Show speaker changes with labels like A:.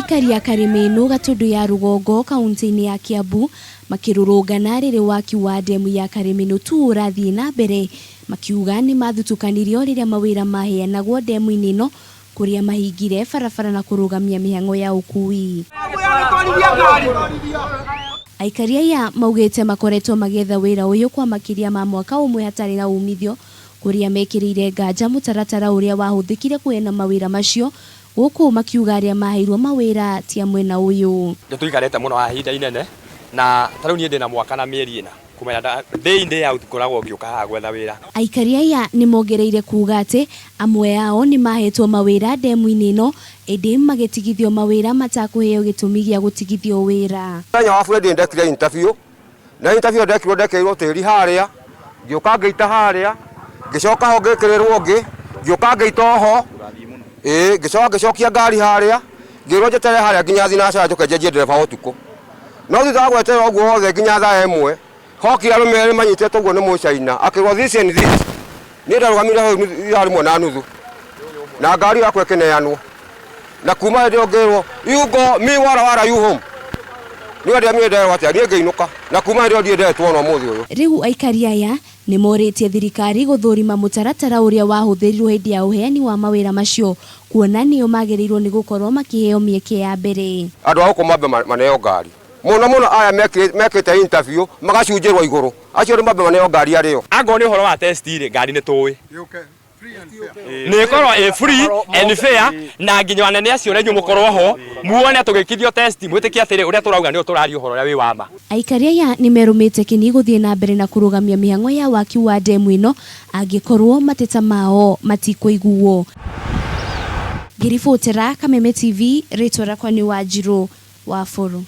A: Aikari ya Kariminu gatundu ya Rugongo kaunti-inĩ ya Kiambu makirurungana rĩrĩ waki wa ndemu ya Kariminu tu ũrathiĩ na mbere makiuga nĩ mathutukanirio rĩrĩa mawĩra maheanagwo ndemu-inĩ ĩno kũrĩa mahingire barabara na kũrũgamia mĩhang'o ya ũkui. Aikari aya maugĩte makoretwo magĩetha wĩra ũyũ kwa makĩria ma mwaka ũmwe hatarĩ na umithio kũrĩa mekĩrĩire nganja mũtaratara ũrĩa wahũthĩkire kuheana mawĩra macio gũkũ makiuga arĩa maheirwo mawĩra tia mwena ũyũ.
B: Nĩtũikarĩte mũno haha ihinda inene na tarĩu niĩ ndĩna mwaka na mĩeri ĩna kumenya day in day out koragwo ngĩũka haha gwetha wĩra. Aikari
A: aya nĩmongereire kuuga atĩ amwe ao nĩmahetwo mawĩra ndemu-inĩ ĩno ĩndĩ magĩtigithio mawĩra matakũheo gĩtũmi gĩa gũtigithio wĩra.
C: Mũthenya wa Friday ndekire interview na interview ndekeirwo tĩri harĩa ngĩũka ngĩita harĩa ngĩcoka ho ngĩkĩrĩrwo ũngĩ ngĩũka ngĩita ho ngĩcokia ngari harĩa ngĩrwo njetere harĩa nginya thinacara njoke njenjie ndereba wa ũtukũ no thutha wa gweterera ũguo wothe nginya thaa ĩmwe hokire arũme erĩ manyitĩtwo ũguo nĩ Mũcaina akĩrwo this and this niĩ ndarũgamire hau ithaa rĩmwe na nuthu na ngari yakwa ĩkĩneanwo na kuma hĩndĩ ĩyo ngĩrwo you go me wara you home niĩ nderwo atĩa niĩ ngĩinũka na kuma hĩndĩ ĩyo ndiendetwo ona ũmũthĩ ũyũ.
A: Rĩu aikari aya nĩmorĩtie thirikari gũthũrima mũtaratara ũrĩa wahũthĩrirwo hĩndĩ ya ũheani wa mawĩra macio kuona nĩo magĩrĩirwo nĩ gũkorwo makĩheo mĩeke ya mbere.
C: Andũ a gũkũ mambe maneo ngari mũno aya mekĩte interview magacunjĩrwo igũrũ acio nĩ mambe maneo ngari arĩo.
B: Angorwo nĩ ũhoro wa test rĩ ngari nĩ tũĩ nĩ korwo free and fair na nginya anene acio na inyuĩ mũkorwo ho muone tũgĩkithio test mwĩtĩkie atĩrĩ ũrĩa tũrauga nĩo tũraria ũhoro ũrĩa wĩ wa ma.
A: Aikari aya nĩmerũmĩte kĩni gũthiĩ na mbere na kũrũgamia mĩhang'o ya waki wa ndemu ĩno angĩkorwo mateta mao matikũiguo. Ngĩribotera Kameme TV, rĩtwa rĩakwa nĩ Wanjirũ wa Bũrũ.